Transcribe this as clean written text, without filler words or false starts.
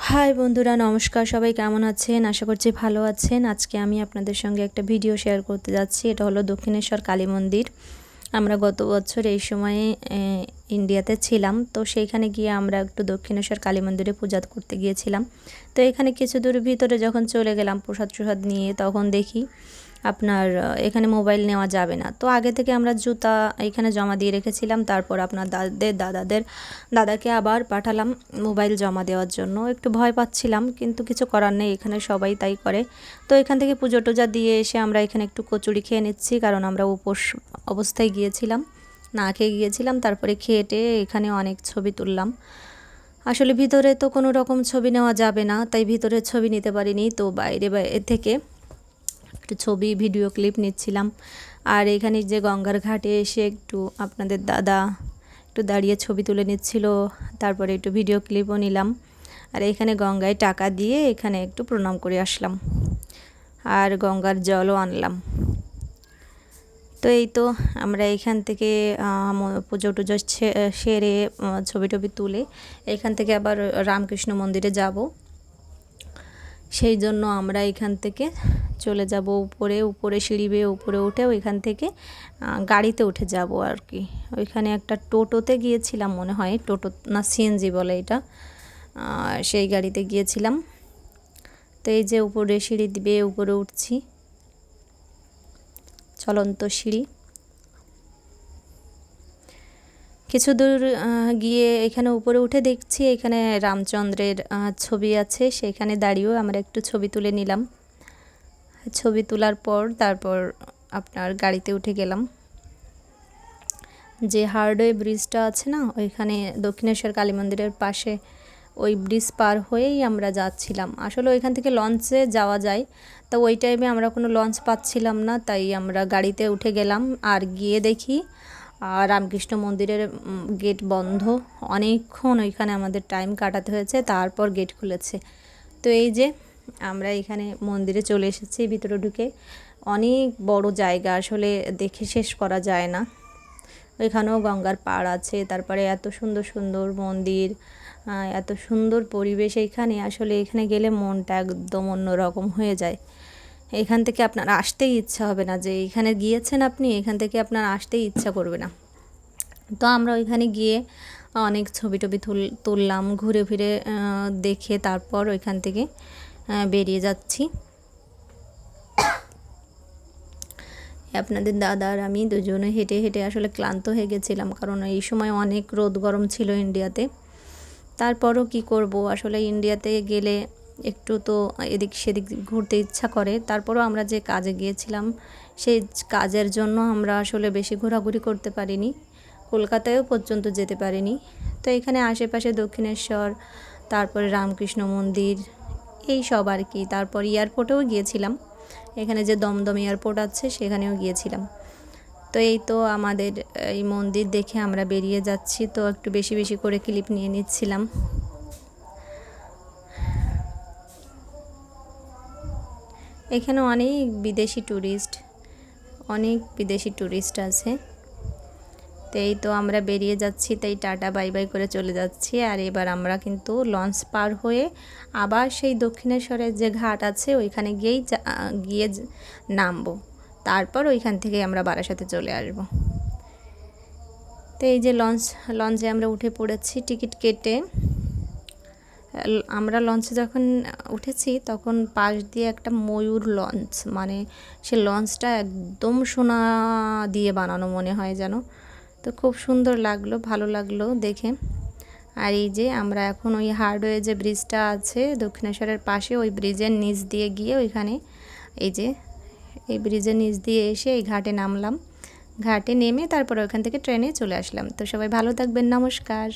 High বন্ধুরা, নমস্কার। সবাই কেমন আছেন? আশা করছি ভালো আছেন। আজকে আমি আপনাদের সঙ্গে একটা ভিডিও শেয়ার করতে যাচ্ছি। এটা হলো দক্ষিণেশ্বর কালী মন্দির। আমরা গত বছর এই সময়ে ইন্ডিয়াতে ছিলাম, তো সেইখানে গিয়ে আমরা একটু দক্ষিণেশ্বর কালী মন্দিরে পূজা করতে গিয়েছিলাম। তো এখানে কিছু দূর ভিতরে যখন চলে গেলাম প্রসাদ নিয়ে, তখন দেখি আপনার এখানে মোবাইল নেওয়া যাবে না। তো আগে থেকে আমরা জুতা এখানে জমা দিয়ে রেখেছিলাম। তারপর আপনার দাদাকে আবার পাঠালাম মোবাইল জমা দেওয়ার জন্য। একটু ভয় পাচ্ছিলাম, কিন্তু কিছু করার নেই, এখানে সবাই তাই করে। তো এখান থেকে পুজো টুজা দিয়ে এসে আমরা এখানে একটু কচুরি খেয়ে নিচ্ছি, কারণ আমরা উপোস অবস্থায় গিয়েছিলাম, না খেয়ে গিয়েছিলাম। তারপরে খেয়ে এখানে অনেক ছবি তুললাম। আসলে ভিতরে তো কোনো রকম ছবি নেওয়া যাবে না, তাই ভিতরে ছবি নিতে পারিনি। তো বাইরে থেকে একটু ছবি ভিডিও ক্লিপ নিচ্ছিলাম। আর এখানে যে গঙ্গার ঘাটে এসে একটু আপনাদের দাদা একটু দাঁড়িয়ে ছবি তুলে নিচ্ছিল, তারপরে একটু ভিডিও ক্লিপও নিলাম। আর এখানে গঙ্গায় টাকা দিয়ে এখানে একটু প্রণাম করে আসলাম, আর গঙ্গার জলও আনলাম। তো এই তো আমরা এখান থেকে পুজো টুজো সেরে ছবি টবি তুলে এখান থেকে আবার রামকৃষ্ণ মন্দিরে যাব। সেই জন্য আমরা এখান থেকে চলে যাব উপরে সিঁড়ি বেয়ে উপরে উঠে ওইখান থেকে গাড়িতে উঠে যাব আর কি। ওইখানে একটা টোটোতে গিয়েছিলাম মনে হয়, টোটো না সিএনজি বলে এটা, সেই গাড়িতে গিয়েছিলাম। তো এই যে উপরে সিঁড়ি বেয়ে উপরে উঠছি, চলন্ত সিঁড়ি। কিছু দূর গিয়ে এখানে উপরে উঠে দেখছি এখানে রামচন্দ্রের ছবি আছে, সেখানে দাঁড়িয়েও আমরা একটু ছবি তুলে নিলাম। ছবি তোলার পর তারপর আপনার গাড়িতে উঠে গেলাম। যে হার্ডওয়ে ব্রিজটা আছে না, ওইখানে দক্ষিণেশ্বর কালী মন্দিরের পাশে ওই ব্রিজ পার হয়েই আমরা যাচ্ছিলাম। আসলে ওইখান থেকে লঞ্চে যাওয়া যায়, তো ওই টাইমে আমরা কোনো লঞ্চ পাচ্ছিলাম না, তাই আমরা গাড়িতে উঠে গেলাম। আর গিয়ে দেখি রামকৃষ্ণ মন্দিরের গেট বন্ধ। অনেকক্ষণ ওইখানে আমাদের টাইম কাটাতে হয়েছে, তারপর গেট খুলেছে। তো এই যে আমরা এখানে মন্দিরে চলে এসেছি। ভিতরে ঢুকে অনেক বড় জায়গা, আসলে দেখে শেষ করা যায় না। ওইখানেও গঙ্গার পাড় আছে, তারপরে এত সুন্দর সুন্দর মন্দির, এত সুন্দর পরিবেশ এইখানে। আসলে এখানে গেলে মনটা একদম অন্যরকম হয়ে যায়। এখান থেকে আপনার আসতেই ইচ্ছা হবে না, যে এখানে গিয়েছেন আপনি, এখান থেকে আপনার আসতেই ইচ্ছা করবে না। তো আমরা ওইখানে গিয়ে অনেক ছবি টবি তুললাম, ঘুরে ফিরে দেখে তারপর ওইখান থেকে বেরিয়ে যাচ্ছি। আপনাদের দাদা আর আমি দুজনে হেঁটে হেঁটে আসলে ক্লান্ত হয়ে গেছিলাম, কারণ এই সময় অনেক রোদ গরম ছিল ইন্ডিয়াতে। তারপরও কি করব, আসলে ইন্ডিয়াতে গেলে একটু তো এদিক সেদিক ঘুরতে ইচ্ছা করে। তারপরও আমরা যে কাজে গিয়েছিলাম, সেই কাজের জন্য আমরা আসলে বেশি ঘোরাঘুরি করতে পারিনি, কলকাতায়ও পর্যন্ত যেতে পারিনি। তো এখানে আশেপাশে দক্ষিণেশ্বর, তারপরে রামকৃষ্ণ মন্দির, এই সব আর কি। তারপর এয়ারপোর্টেও গিয়েছিলাম, এখানে যে দমদম এয়ারপোর্ট আছে সেখানেও গিয়েছিলাম। তো এই তো আমাদের এই মন্দির দেখে আমরা বেরিয়ে যাচ্ছি। তো একটু বেশি বেশি করে ক্লিপ নিয়ে নিচ্ছিলাম। এখানে অনেক বিদেশি ট্যুরিস্ট আছে। তো এই তো আমরা বেরিয়ে যাচ্ছি, তাই টাটা বাই বাই করে চলে যাচ্ছি। আর এবার আমরা কিন্তু লঞ্চ পার হয়ে আবার সেই দক্ষিণেশ্বরের যে ঘাট আছে ওইখানে গিয়ে নামবো। তারপর ওইখান থেকে আমরা বারাসাতে চলে আসব। তো এই যে লঞ্চে আমরা উঠে পড়েছি টিকিট কেটে। আমরা লঞ্চে যখন উঠেছি তখন পাশ দিয়ে একটা ময়ূর লঞ্চ, মানে সে লঞ্চটা একদম সোনা দিয়ে বানানো মনে হয় যেন। তো খুব সুন্দর লাগলো, ভালো লাগলো দেখে। আর এই যে আমরা এখন ওই হার্ডওয়ে যে ব্রিজটা আছে দক্ষিণেশ্বরের পাশে, ওই ব্রিজের নিচ দিয়ে গিয়ে ওইখানে এই ব্রিজের নিচ দিয়ে এসে এই ঘাটে নামলাম। ঘাটে নেমে তারপর ওইখান থেকে ট্রেনে চলে আসলাম। তো সবাই ভালো থাকবেন, নমস্কার।